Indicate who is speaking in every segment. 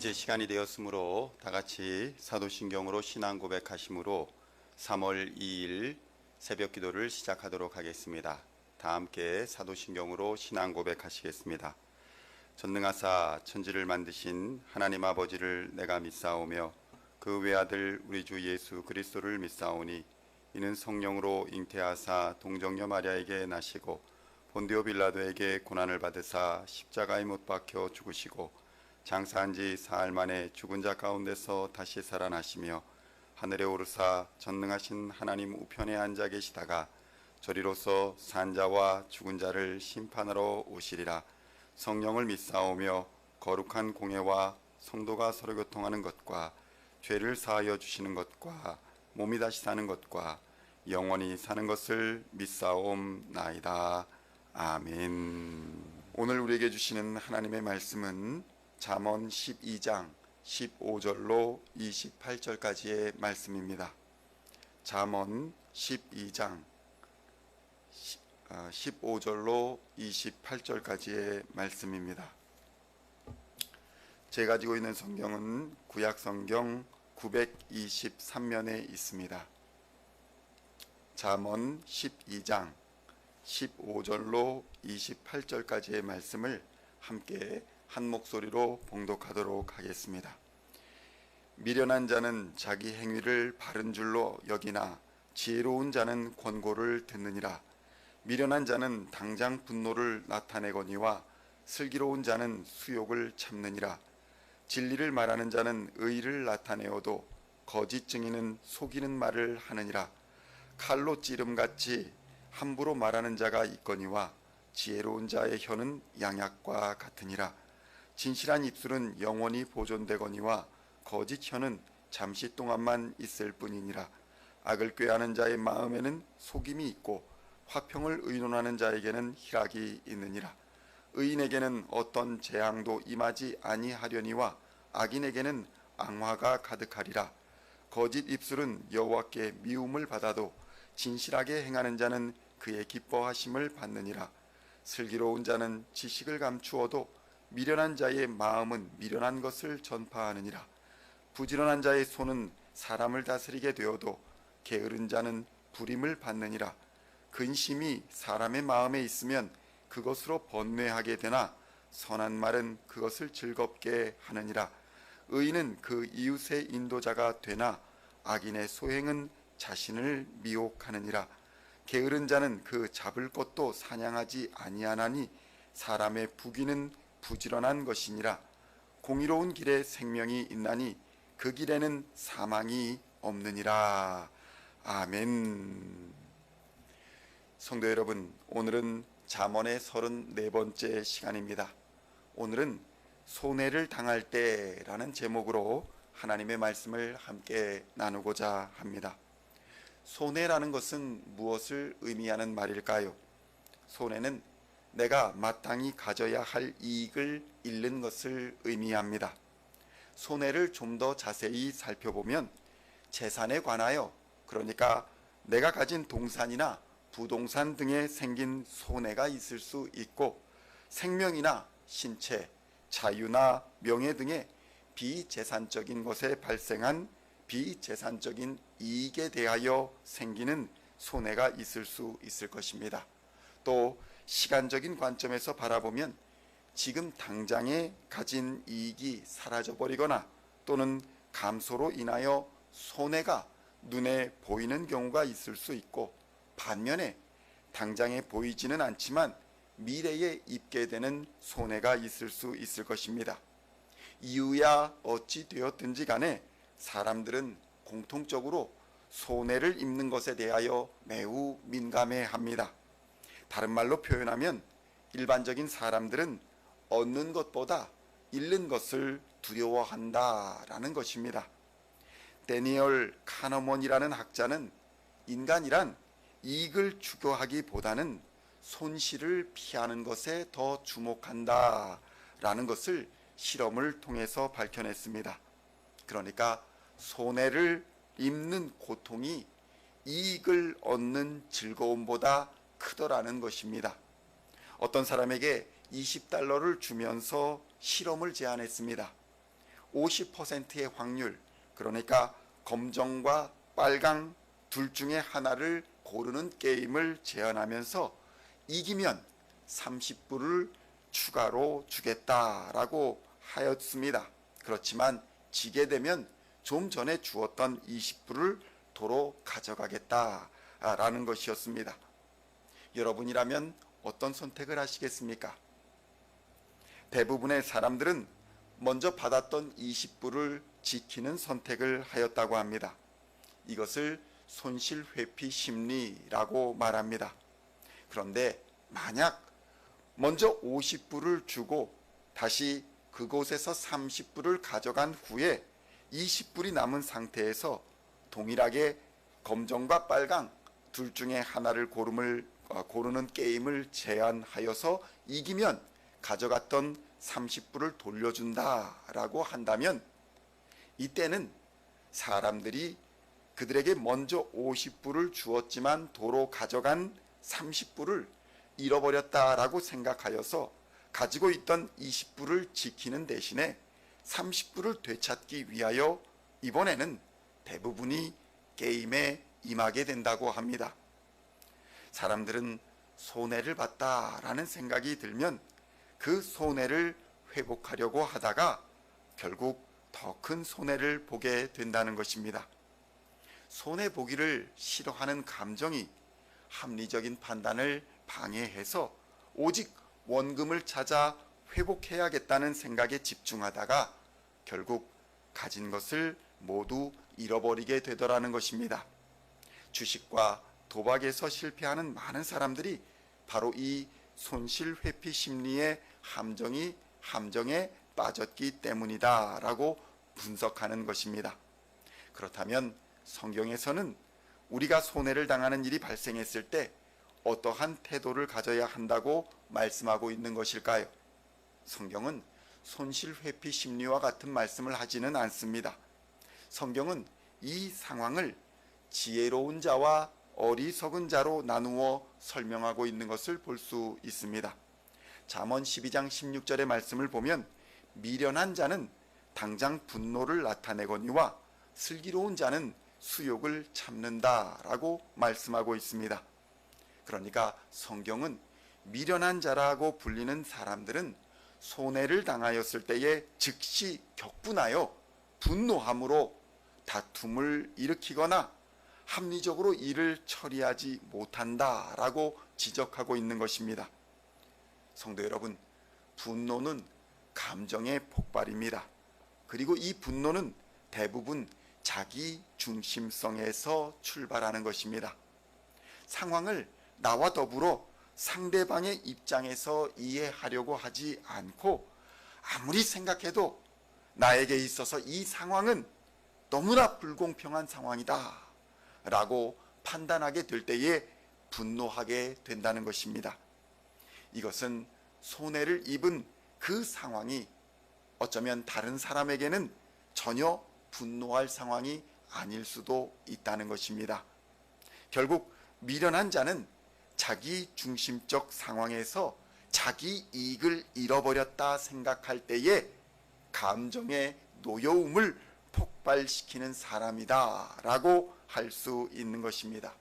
Speaker 1: 이제 시간이 되었으므로 다 같이 사도신경으로 신앙 고백하심으로 3월 2일 새벽 기도를 시작하도록 하겠습니다. 다 함께 사도신경으로 신앙 고백하시겠습니다. 전능하사 천지를 만드신 하나님 아버지를 내가 믿사오며 그 외아들 우리 주 예수 그리스도를 믿사오니 이는 성령으로 잉태하사 동정녀 마리아에게 나시고 본디오 빌라도에게 고난을 받으사 십자가에 못 박혀 죽으시고 장사한 지 사흘 만에 죽은 자 가운데서 다시 살아나시며 하늘에 오르사 전능하신 하나님 우편에 앉아 계시다가 저리로서 산 자와 죽은 자를 심판하러 오시리라. 성령을 믿사오며 거룩한 공예와 성도가 서로 교통하는 것과 죄를 사하여 주시는 것과 몸이 다시 사는 것과 영원히 사는 것을 믿사옵나이다. 아멘. 오늘 우리에게 주시는 하나님의 말씀은 잠언 12장 15절로 28절까지의 말씀입니다. 잠언 12장 15절로 28절까지의 말씀입니다. 제가 가지고 있는 성경은 구약 성경 923면에 있습니다. 잠언 12장 15절로 28절까지의 말씀을 함께 한 목소리로 봉독하도록 하겠습니다. 미련한 자는 자기 행위를 바른 줄로 여기나 지혜로운 자는 권고를 듣느니라. 미련한 자는 당장 분노를 나타내거니와 슬기로운 자는 수욕을 참느니라. 진리를 말하는 자는 의의를 나타내어도 거짓 증인은 속이는 말을 하느니라. 칼로 찌름같이 함부로 말하는 자가 있거니와 지혜로운 자의 혀는 양약과 같으니라. 진실한 입술은 영원히 보존되거니와 거짓 혀는 잠시 동안만 있을 뿐이니라. 악을 꾀하는 자의 마음에는 속임이 있고 화평을 의논하는 자에게는 희락이 있느니라. 의인에게는 어떤 재앙도 임하지 아니하려니와 악인에게는 앙화가 가득하리라. 거짓 입술은 여호와께 미움을 받아도 진실하게 행하는 자는 그의 기뻐하심을 받느니라. 슬기로운 자는 지식을 감추어도 미련한 자의 마음은 미련한 것을 전파하느니라. 부지런한 자의 손은 사람을 다스리게 되어도 게으른 자는 불임을 받느니라. 근심이 사람의 마음에 있으면 그것으로 번뇌하게 되나 선한 말은 그것을 즐겁게 하느니라. 의인은 그 이웃의 인도자가 되나 악인의 소행은 자신을 미혹하느니라. 게으른 자는 그 잡을 것도 사냥하지 아니하나니 사람의 부귀는 부지런한 것이니라. 공의로운 길에 생명이 있나니 그 길에는 사망이 없느니라. 아멘. 성도 여러분, 오늘은 잠언의 34번째 시간입니다. 오늘은 손해를 당할 때라는 제목으로 하나님의 말씀을 함께 나누고자 합니다. 손해라는 것은 무엇을 의미하는 말일까요? 손해는 내가 마땅히 가져야 할 이익을 잃는 것을 의미합니다. 손해를 좀 더 자세히 살펴보면 재산에 관하여, 그러니까 내가 가진 동산이나 부동산 등에 생긴 손해가 있을 수 있고, 생명이나 신체, 자유나 명예 등의 비재산적인 것에 발생한 비재산적인 이익에 대하여 생기는 손해가 있을 수 있을 것입니다. 또 시간적인 관점에서 바라보면 지금 당장에 가진 이익이 사라져버리거나 또는 감소로 인하여 손해가 눈에 보이는 경우가 있을 수 있고, 반면에 당장에 보이지는 않지만 미래에 입게 되는 손해가 있을 수 있을 것입니다. 이유야 어찌 되었든지 간에 사람들은 공통적으로 손해를 입는 것에 대하여 매우 민감해합니다. 다른 말로 표현하면 일반적인 사람들은 얻는 것보다 잃는 것을 두려워한다라는 것입니다. 데니얼 카너먼이라는 학자는 인간이란 이익을 추구하기보다는 손실을 피하는 것에 더 주목한다라는 것을 실험을 통해서 밝혀냈습니다. 그러니까 손해를 입는 고통이 이익을 얻는 즐거움보다 크더라는 것입니다. 어떤 사람에게 $20를 주면서 실험을 제안했습니다. 50%의 확률, 그러니까 검정과 빨강 둘 중에 하나를 고르는 게임을 제안하면서 이기면 30불을 추가로 주겠다라고 하였습니다. 그렇지만 지게 되면 좀 전에 주었던 20불을 도로 가져가겠다라는 것이었습니다. 여러분이라면 어떤 선택을 하시겠습니까? 대부분의 사람들은 먼저 받았던 20불을 지키는 선택을 하였다고 합니다. 이것을 손실회피 심리라고 말합니다. 그런데 만약 먼저 50불을 주고 다시 그곳에서 30불을 가져간 후에 20불이 남은 상태에서 동일하게 검정과 빨강 둘 중에 하나를 고르는 게임을 제안하여서 이기면 가져갔던 30불을 돌려준다라고 한다면 이때는 사람들이 그들에게 먼저 50불을 주었지만 도로 가져간 30불을 잃어버렸다라고 생각하여서 가지고 있던 20불을 지키는 대신에 30불을 되찾기 위하여 이번에는 대부분이 게임에 임하게 된다고 합니다. 사람들은 손해를 봤다라는 생각이 들면 그 손해를 회복하려고 하다가 결국 더 큰 손해를 보게 된다는 것입니다. 손해보기를 싫어하는 감정이 합리적인 판단을 방해해서 오직 원금을 찾아 회복해야겠다는 생각에 집중하다가 결국 가진 것을 모두 잃어버리게 되더라는 것입니다. 주식과 도박에서 실패하는 많은 사람들이 바로 이 손실회피 심리의 함정에 빠졌기 때문이다라고 분석하는 것입니다. 그렇다면 성경에서는 우리가 손해를 당하는 일이 발생했을 때 어떠한 태도를 가져야 한다고 말씀하고 있는 것일까요? 성경은 손실회피 심리와 같은 말씀을 하지는 않습니다. 성경은 이 상황을 지혜로운 자와 어리석은 자로 나누어 설명하고 있는 것을 볼 수 있습니다. 잠언 12장 16절의 말씀을 보면 미련한 자는 당장 분노를 나타내거니와 슬기로운 자는 수욕을 참는다라고 말씀하고 있습니다. 그러니까 성경은 미련한 자라고 불리는 사람들은 손해를 당하였을 때에 즉시 격분하여 분노함으로 다툼을 일으키거나 합리적으로 일을 처리하지 못한다라고 지적하고 있는 것입니다. 성도 여러분, 분노는 감정의 폭발입니다. 그리고 이 분노는 대부분 자기 중심성에서 출발하는 것입니다. 상황을 나와 더불어 상대방의 입장에서 이해하려고 하지 않고 아무리 생각해도 나에게 있어서 이 상황은 너무나 불공평한 상황이다 라고 판단하게 될 때에 분노하게 된다는 것입니다. 이것은 손해를 입은 그 상황이 어쩌면 다른 사람에게는 전혀 분노할 상황이 아닐 수도 있다는 것입니다. 결국 미련한 자는 자기 중심적 상황에서 자기 이익을 잃어버렸다 생각할 때에 감정의 노여움을 폭발시키는 사람이다 라고 할 수 있는 것입니다.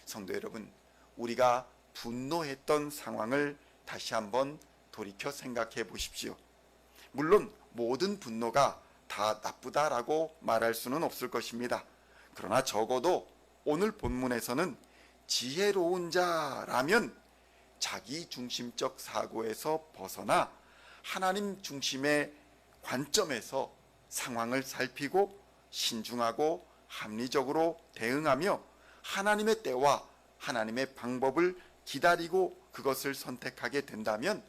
Speaker 1: 성도 여러분, 우리가 분노했던 상황을 다시 한번 돌이켜 생각해 보십시오. 물론 모든 분노가 다 나쁘다라고 말할 수는 없을 것입니다. 그러나 적어도 오늘 본문에서는 지혜로운 자라면 자기 중심적 사고에서 벗어나 하나님 중심의 관점에서 상황을 살피고 신중하고 합리적으로 대응하며 하나님의 때와 하나님의 방법을 기다리고 그것을 선택하게 된다면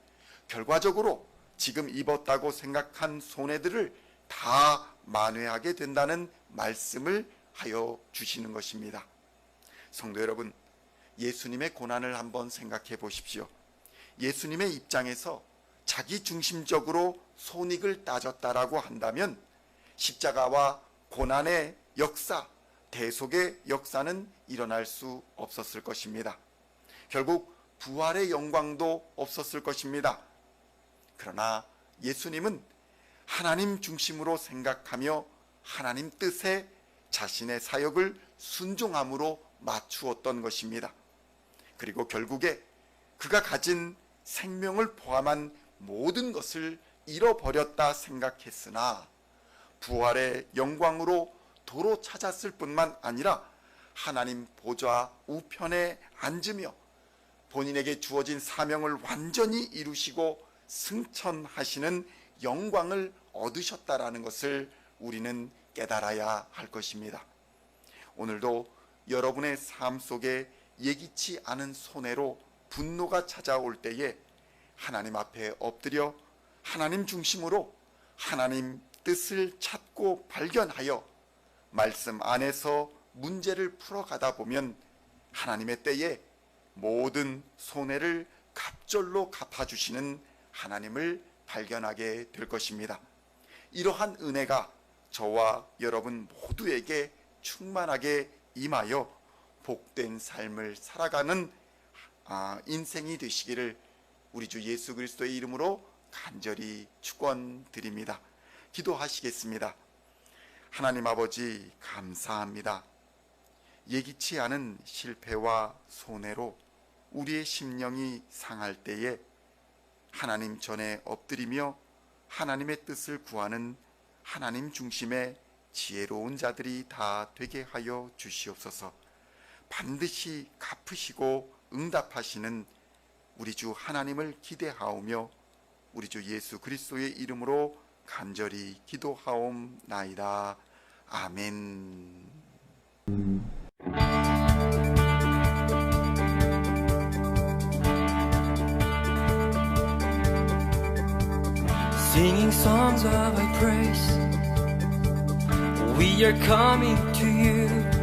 Speaker 1: 결과적으로 지금 입었다고 생각한 손해들을 다 만회하게 된다는 말씀을 하여 주시는 것입니다. 성도 여러분, 예수님의 고난을 한번 생각해 보십시오. 예수님의 입장에서 자기 중심적으로 손익을 따졌다라고 한다면 십자가와 고난의 역사, 대속의 역사는 일어날 수 없었을 것입니다. 결국 부활의 영광도 없었을 것입니다. 그러나 예수님은
Speaker 2: 하나님 중심으로 생각하며 하나님 뜻에 자신의 사역을 순종함으로 맞추었던 것입니다. 그리고 결국에 그가 가진 생명을 포함한 모든 것을 잃어버렸다 생각했으나 부활의 영광으로 도로 찾았을 뿐만 아니라 하나님 보좌 우편에 앉으며 본인에게 주어진 사명을 완전히 이루시고 승천하시는 영광을 얻으셨다라는 것을 우리는 깨달아야 할 것입니다. 오늘도 여러분의 삶 속에 예기치 않은 손해로 분노가 찾아올 때에 하나님 앞에 엎드려 하나님 중심으로 하나님 뜻을 찾고 발견하여 말씀 안에서 문제를 풀어가다 보면 하나님의 때에 모든 손해를 갑절로 갚아주시는 하나님을 발견하게 될 것입니다. 이러한 은혜가 저와 여러분 모두에게 충만하게 임하여 복된 삶을 살아가는 인생이 되시기를 우리 주 예수 그리스도의 이름으로 간절히 축원드립니다. 기도하시겠습니다. 하나님 아버지 감사합니다. 예기치 않은 실패와 손해로 우리의 심령이 상할 때에 하나님 전에 엎드리며 하나님의 뜻을 구하는 하나님 중심의 지혜로운 자들이 다 되게 하여 주시옵소서. 반드시 갚으시고 응답하시는 우리 주 하나님을 기대하오며 우리 주 예수 그리스도의 이름으로 간절히 기도하옵나이다. 아멘.
Speaker 3: Singing songs of thy praise, we are coming to you.